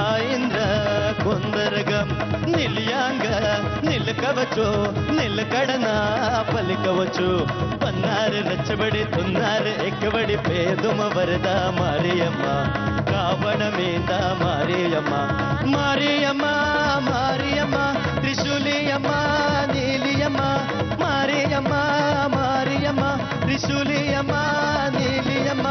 సాయింద్ర కొందరగం నిలియాంగ నిలకవచ్చు నిలకడనా పలికవచ్చు పన్నారు రెచ్చబడుతున్నారు ఎక్కబడి పేదుమ వరద మారియమ్మ రావణ మీద మారియమ్మ మారియమ్మ మారియమ్మ త్రిశూలియమ్మ నీలియమ్మ మారియమ్మ మారియమ్మ త్రిశూలియమ్మ నీలియమ్మ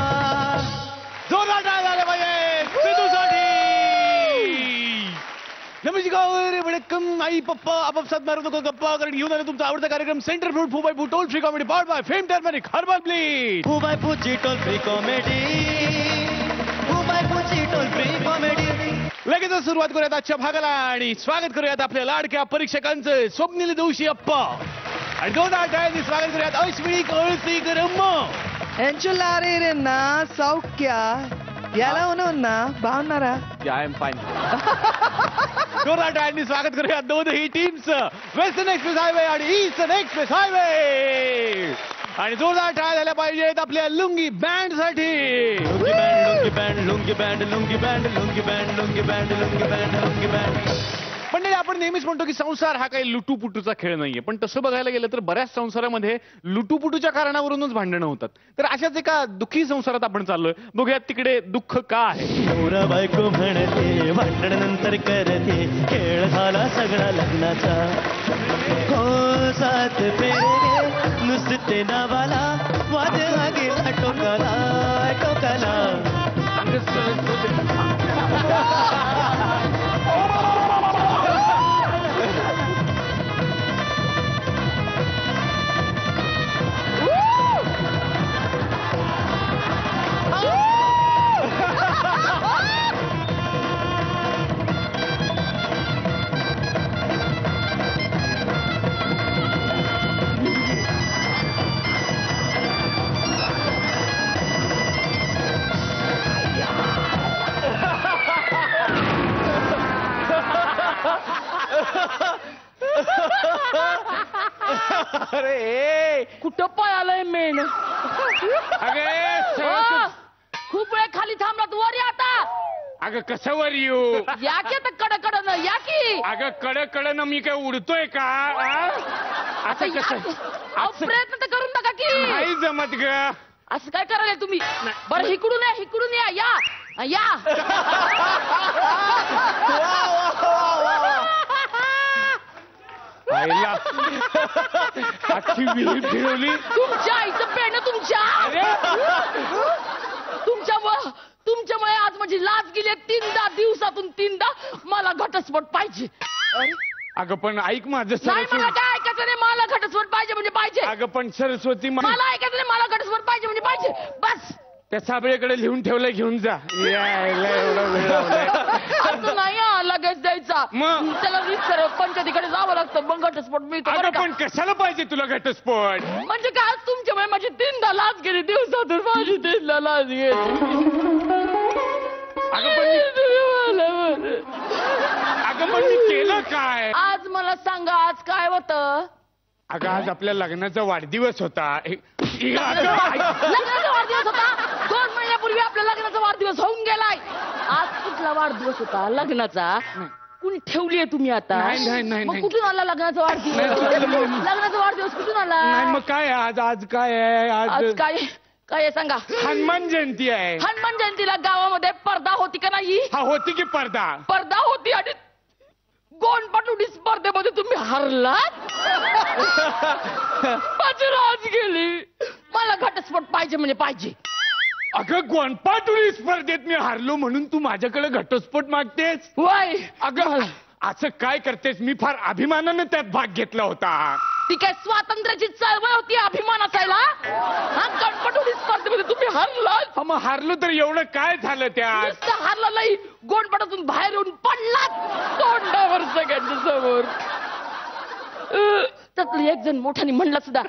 नमस्कार वणक्कम आई पप्पा आपापसात मारू नको गप्पा कारण घेऊन आलो तुमचा आवडता कार्यक्रम Center Fruit Fu Bai Fu toll free comedy part by Fem turmeric herbal bleach Fu Bai Fu जी toll free comedy Fu Bai Fu जी टोल फ्री कॉमेडी लगेचच सुरुवात करूयात आजच्या भागाला आणि स्वागत करूयात आपल्या लाडक्या परीक्षकांचं स्वप्नील जोशी अप्पा आणि जोरदार टाळ्यांनी स्वागत करूयात अश्विनी कळसीकर अम्मा ఎంచులారేరన్నా సౌఖ్య ఎలా ఉన్నా బాగున్నారా आय एम फाईन जोरदार टाळ्यांनी स्वागत करूयात दोनही टीम्स वेस्टर्न एक्सप्रेस हायवे आणि ईस्टर्न एक्सप्रेस हायवे आणि जोरदार टाळ्या झाल्या पाहिजेत आपल्या लुंगी बँड साठी lungi band lungi band lungi band lungi band lungi band lungi band lungi band मंडळी आपण नेहमीच म्हणतो की संसार हा काही लुटूपुटूचा खेळ नाहीये पण तसं बघायला गेलं तर बऱ्याच संसारामध्ये लुटूपुटूच्या कारणावरूनच भांडणं होतात तर अशाच एका दुःखी संसारात आपण चाललोय बघूयात तिकडे दुःख का आहे नवरा बायको म्हणते भांडण नंतर करते खेळ झाला सगळा लग्नाचा हो सात फेरे नुसते नावाला वाद गेला टोकाला टोकाला अरे कुठं पळालंय मेन अगे खूप वेळ खाली थांबलात वर या आता अगं कसं वर येऊ या की आता कडकडन या की अगं कडकडनं मी काय उडतोय का असं कसं अहो, प्रयत्न तर करून नका की नाही जमत ग असं काय करायला तुम्ही बरं इकडून या या आईला अख्खी विहीर फिरवली तुमच्या आईचं पेन तुमच्या तुमच्यामुळे आज माझी लाज गेली 3दा दिवसातून 3दा मला घटस्फोट पाहिजे अगं पण ऐक माझं नाही मला सरस्वती काय ऐकायचं नाही मला घटस्फोट पाहिजे म्हणजे पाहिजे अगं पण सरस्वती मला ऐकायचं नाही मला घटस्फोट पाहिजे म्हणजे पाहिजे बस त्या साबळेकडे लिहून ठेवलंय घेऊन जा यायला एवढा वेळ लावलाय. असं नाही लगेच द्यायचा मग? त्याला विचार पंचायतीकडे जावं लागतं मग घटस्फोट मिळतो अगं बरं का? पण कशाला पाहिजे तुला घटस्फोट म्हणजे काय तुमच्यामुळे माझी 3दा लाच गेली दिवसातून माझी 3दा लाच गेली अगं पण मी केलं काय आज मला सांगा आज काय होतं अगं आज आपल्या लग्नाचा वाढदिवस होता लग्नाचा वाढदिवस होता 2 महिन्यापूर्वी आपल्या लग्नाचा वाढदिवस होऊन गेलाय आज कुठला वाढदिवस होता लग्नाचा कुणी ठेवलीये तुम्ही आता नाही मग कुठून आला लग्नाचा वाढदिवस लग्नाचा वाढदिवस कुठून आला नाही मग काय आज काय आहे आज आज काय काय आहे सांगा हनुमान जयंती आहे हनुमान जयंतीला गावामध्ये पडदा होती का नाही हा होती की पडदा होती आणि गोंडपाटुडी स्पर्धेमध्ये तुम्ही हरलात माझी राज गेली मला घटस्फोट पाहिजे म्हणजे पाहिजे अगं गोंडपाटुडी स्पर्धेत मी हारलो म्हणून तू माझ्याकडे घटस्फोट मागतेस वय अगं असं काय करतेस मी फार अभिमानाने त्यात भाग घेतला होता ती काय स्वातंत्र्याची चळवळ होती अभिमान असायला हा गणपटुडी स्पर्धेमध्ये तुम्ही हरलात मग हारलो तर एवढं काय झालं त्यात नुसतं हरला नाही गोंडपाटातून बाहेर येऊन पडलात तोंडावर सगळ्यांच्या समोर त्यातलं एक जण मोठ्याने म्हणला सुद्धा,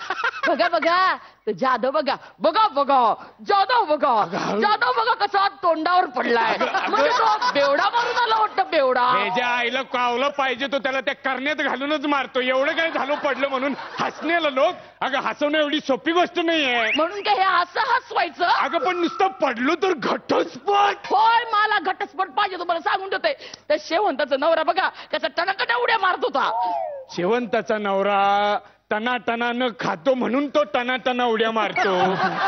बघा बघा ते जाधव बघा, बघा बघा जाधव बघा, जाधव बघा कसा तोंडावर पडलाय. म्हणजे तो बेवडा मारून आला वाटतं, बेवडा. ज्या आईला कावलं पाहिजे तो त्याला त्या करण्यात घालूनच मारतो. एवढं काय झालं पडलं म्हणून हसण्याला लोक. अगं हसवणं एवढी सोपी गोष्ट नाहीये. म्हणून काय हे असं हसवायचं? अगं पण नुसतं पडलो तर घटस्फोट. होय, मला घटस्फोट पाहिजे तुम्हाला सांगून देते. त्या शेवंताचा नवरा बघा कसा टनाटना उड्या मारत होता. शेवंताचा नवरा टनाटनानं खातो म्हणून तो टनाटना उड्या मारतो.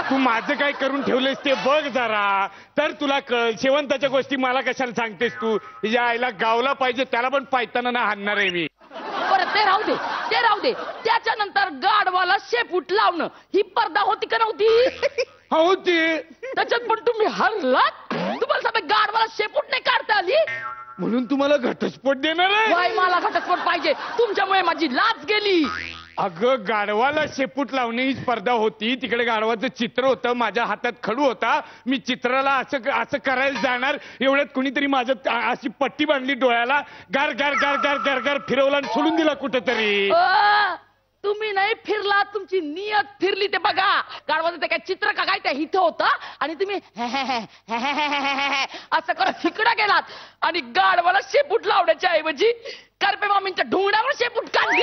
तू माझं काय करून ठेवलंस ते बघ जरा, तर तुला कळ. शेवंताच्या गोष्टी मला कशाला सांगतेस तू? या आईला गावला पाहिजे त्याला पण पायताना ना हाणणार आहे मी. बरं ते राहू दे, ते राहू दे. त्याच्यानंतर गाढवाला शेपूट लावणं ही स्पर्धा होती का नव्हती? होती. त्याच्यात पण तुम्ही हरलात. तुम्हाला सांगा गाढवाला शेपूट नाही काढता आली म्हणून तुम्हाला घटस्फोट देणार आहे. बाई, मला घटस्फोट पाहिजे. तुमच्यामुळे माझी लाच गेली. अगं गाढवाला शेपूट लावणे ही स्पर्धा होती. तिकडे गाढवाचं चित्र होतं, माझ्या हातात खडू होता. मी चित्राला असं करायला जाणार, एवढ्यात कुणीतरी माझं अशी पट्टी बांधली डोळ्याला, गार गार गार गार गार गार फिरवला आणि सोडून दिला कुठेतरी. तुम्ही नाही फिरला, तुमची नियत फिरली. ते बघा, गाढवाचं ते काय चित्र का काय त्या इथं होतं आणि तुम्ही असं करत तिकडे गेलात आणि गाढवाला शेपूट लावण्याच्या ऐवजी करपे मामींच्या ढोंगणावर शेपूट काढली.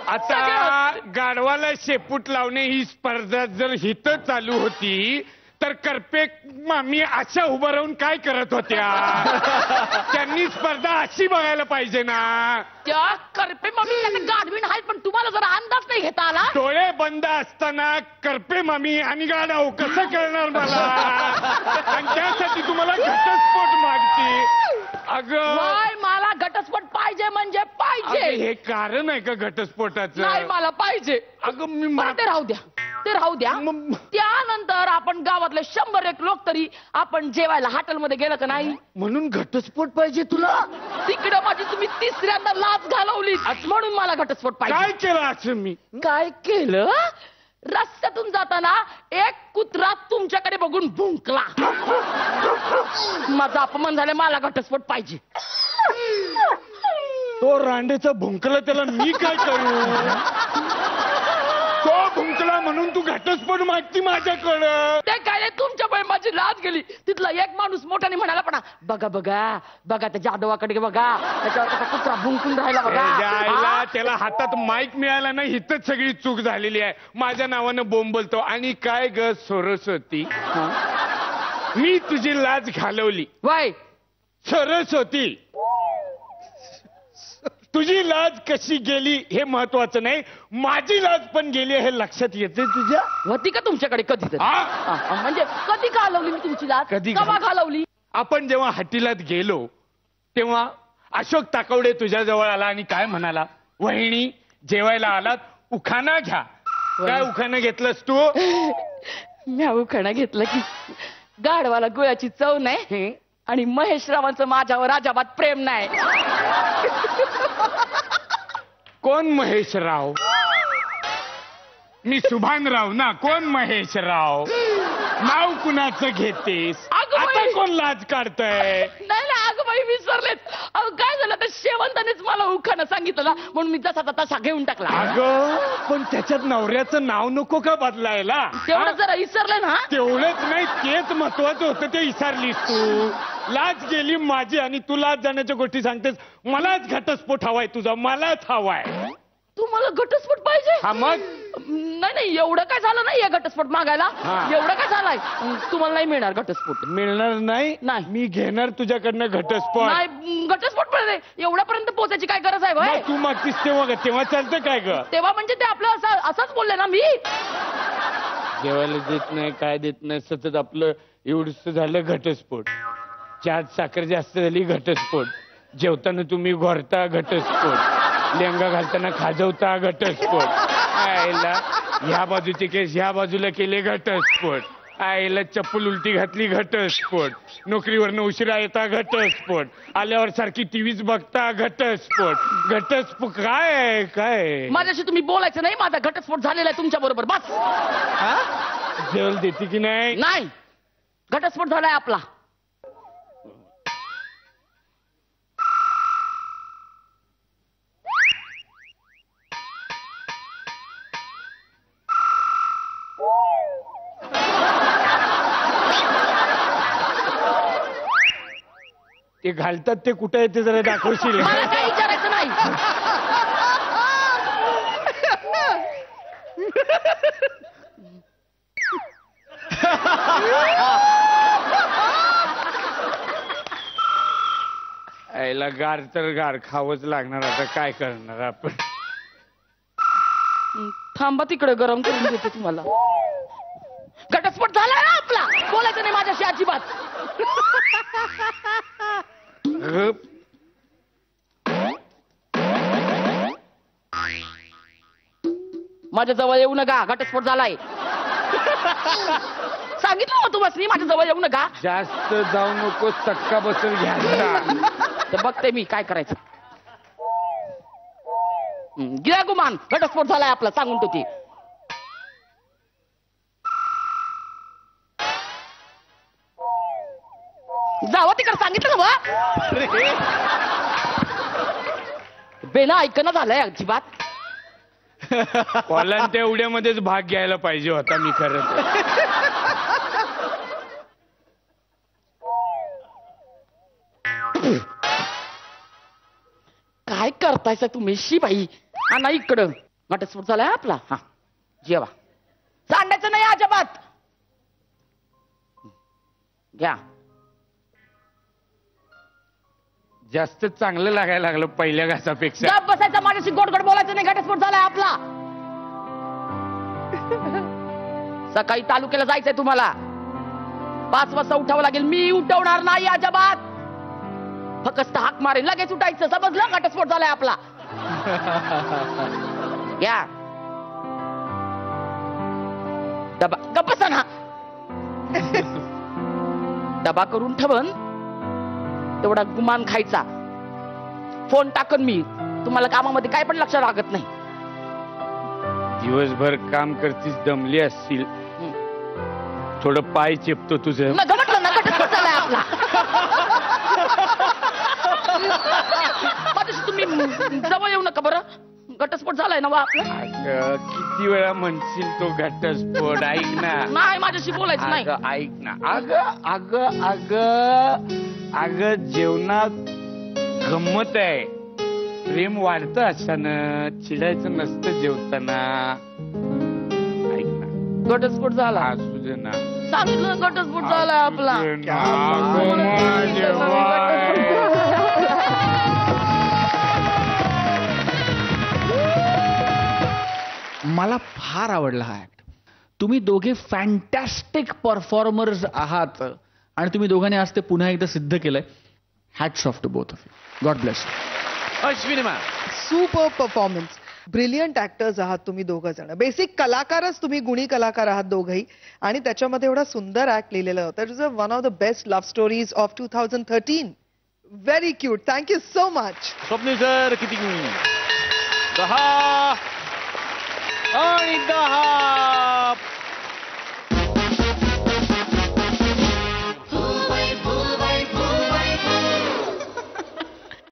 आता गाढवाला शेपूट लावणे ही स्पर्धा जर हिथं चालू होती तर करपे मामी अशा उभं राहून काय करत होत्या? त्यांनी स्पर्धा अशी बघायला पाहिजे ना. त्या करपे मामी त्याचे गाढवीन आहेत, पण तुम्हाला जरा अंदाज नाही घेता आला. डोळे बंद असताना करपे मामी आणि गाढव कसं कळणार मला? आणि त्यासाठी तुम्हाला घटस्फोट मागते. अगं मला घटस्फोट पाहिजे म्हणजे पाहिजे. हे कारण आहे का घटस्फोटाचं? नाही, मला पाहिजे. अगं मी ते राहू द्या, ते राहू द्या. त्यानंतर आपण गावातले 100 लोक तरी आपण जेवायला हॉटेलमध्ये गेलं का नाही? म्हणून घटस्फोट पाहिजे तुला? तिकडं माझी तुम्ही तिसऱ्यांदा लाच घालवली म्हणून मला घटस्फोट पाहिजे. काय केलं असं मी? काय केलं? रस्त्यातून जाताना एक कुत्रा तुमच्याकडे बघून भुंकला. माझा अपमान झाला, मला घटस्फोट पाहिजे. तो रांडेचा भुंकला, त्याला मी काय करू? तो भुंकला म्हणून तू घटस्फोट मागती माझ्याकडं? ते काय, तुमच्यामुळे माझी लाच गेली. तिथला एक माणूस मोठ्याने म्हणाला, पण बघा बघा बघा त्या जाधवाकडे बघा, त्याच्यावर कसा कुत्रा भुंकून राहिला बघा. त्याला हातात माईक मिळाला नाही, हिथंच सगळी चूक झालेली आहे. माझ्या नावानं बोंब बोलतो. आणि काय ग सरस्वती, मी तुझी लाज घालवली. वाय सरस्वती, तुझी लाज कशी गेली हे महत्वाचं नाही, माझी लाज पण गेली हे लक्षात येते तुझ्या? होती का तुमच्याकडे कधी? म्हणजे कधी घालवली मी तुमची लाज? कधी केव्हा घालवली? आपण जेव्हा हॉटेलात गेलो तेव्हा अशोक ताकवडे तुझ्या जवळ आला आणि काय म्हणाला, वहिनी जेवायला आलात, उखाणा घ्या. काय उखाणा घेतलंस तू? मी उखाणा घेतलं की गाढवाला गुळाची चव नाही आणि महेश रावांचं माझ्यावर अजाबात प्रेम नाही. कोण महेश राव? मी सुभानराव ना. कोण महेश राव? नाव कुणाचं घेतेस? आता कोण लाज काढतंय? नाही नाही, अगं बाई विसरलेच. अगं काय झालं, तर शेवंतानेच मला उखाणं सांगितलं ना, म्हणून मी जसा तसा घेऊन टाकला. अगं पण त्याच्यात नवऱ्याचं नाव नको का बदलायला? तेवढं जरा विसरलं ना. तेवढंच नाही, तेच महत्वाचं होतं, ते विसरलीस तू. लाज गेली माझी आणि तू लाज जाण्याच्या गोष्टी सांगतेस. मलाच घटस्फोट हवाय तुझा, मलाच हवाय. तुम्हाला घटस्फोट पाहिजे? हा मग? नाही नाही, एवढं काय झालं नाही या घटस्फोट मागायला. एवढं काय झालाय? तुम्हाला नाही मिळणार घटस्फोट. मिळणार नाही? नाही. मी घेणार तुझ्याकडनं घटस्फोट. नाही, घटस्फोट पण एवढ्यापर्यंत पोहोचायची काय गरज आहे? मग तू मागतीस तेव्हा चालतं काय ग? तेव्हा म्हणजे ते आपलं असंच बोलले ना मी. जेवायला देत नाही, काय देत नाही, सतत आपलं एवढंच झालं घटस्फोट. चहात साखर जास्त झाली घटस्फोट. जेवताना तुम्ही घोरता घटस्फोट. लेंगा घालताना खाजवता घटस्फोट. आईला ह्या बाजूचे केस ह्या बाजूला केले घटस्फोट. आईला चप्पल उलटी घातली घटस्फोट. नोकरीवरनं उशिरा येता घटस्फोट. आल्यावर सारखी टीव्हीच बघता घटस्फोट. घटस्फोट काय काय? माझ्याशी तुम्ही बोलायचं नाही, माझा घटस्फोट झालेला आहे तुमच्या बरोबर. बस. जेवण देते की नाही? नाही, घटस्फोट झालाय आपला. ते घालतात ते कुठे आहे ते जरा दाखवशील. मला काही विचारायचं नाही. याला गार तर गार खावंच लागणार. आता काय करणार आपण. थांबा तिकडे गरम करून देते तुम्हाला. घटस्फोट झाला ना आपला. बोलायचं नाही माझ्याशी अजिबात. माझ्या जवळ येऊ नका. घटस्फोट झालाय. सांगितलं होतं बस मी माझ्या जवळ येऊ नका. जास्त जाऊ नको. चक्का बसल घ्यायचा. तर बघते मी काय करायचं. गिरा गुमान. घटस्फोट झालाय आपला. सांगून तो ती. जावा तिकडे सांगितलं ना बा. बेना ऐकणं झालंय अजिबात. कॉलांच्या उड्यामध्येच भाग घ्यायला पाहिजे होता मी खरं तर. काय करतायसा तुम्ही शिबाई. आणा इकडं. घटस्फोट झालाय आपला. हा जेवा. सांडायचं नाही अजिबात. घ्या. जास्त चांगलं लागायला लागलं पहिल्या घासापेक्षा. गप बसायचं. माझ्याशी गोडगोड बोलायचं नाही. घटस्फोट झालाय आपला. सकाळी तालुक्याला जायचंय तुम्हाला. 5 वाजता उठावं लागेल. मी उठवणार नाही अजिबात. फक्त हाक मारेल लगेच उठायचं. समजलं. घटस्फोट झालाय आपला. या डबा. गप्प बसा ना. डबा करून ठेवन. तेवढा गुमान खायचा. फोन टाकन मी. तुम्हाला कामामध्ये काय पण लक्ष लागत नाही. दिवसभर काम करतीस. दमली असतील. थोडं पाय चेपतो तुझं. म्हटलं ना. घटस्फोट झालाय आपला. माझ्याशी तुम्ही जवळ येऊ नका बरं. घटस्फोट झालाय ना आपला. किती वेळा म्हणशील तो घटस्फोट. ऐक ना. नाही माझ्याशी बोलायचं नाही. अगं, ऐक ना. अगं अगं अगं जेवणात गंमत आहे. प्रेम वाढतं अशानं. चिडायचं नसतं जेवताना. ऐक ना. घटस्फोट झाला. असू दे ना. सांगितलं घटस्फोट झालाय आपला. मला फार आवडला हा ऍक्ट. तुम्ही दोघे फॅन्टॅस्टिक परफॉर्मर्स आहात आणि तुम्ही दोघांनी आज ते पुन्हा एकदा सिद्ध केलंय. Hats off to both of you. God bless you. Ashwini ma'am. Super performance. Brilliant actors आहात तुम्ही दोघं जण. बेसिक कलाकारच तुम्ही. गुणी कलाकार आहात दोघंही. आणि त्याच्यामध्ये एवढा सुंदर ऍक्ट लिहिलेलं होतं. It is one of the best love stories of 2013. Very cute. Thank you so much. Swapnil sir किती 10 आणि 10.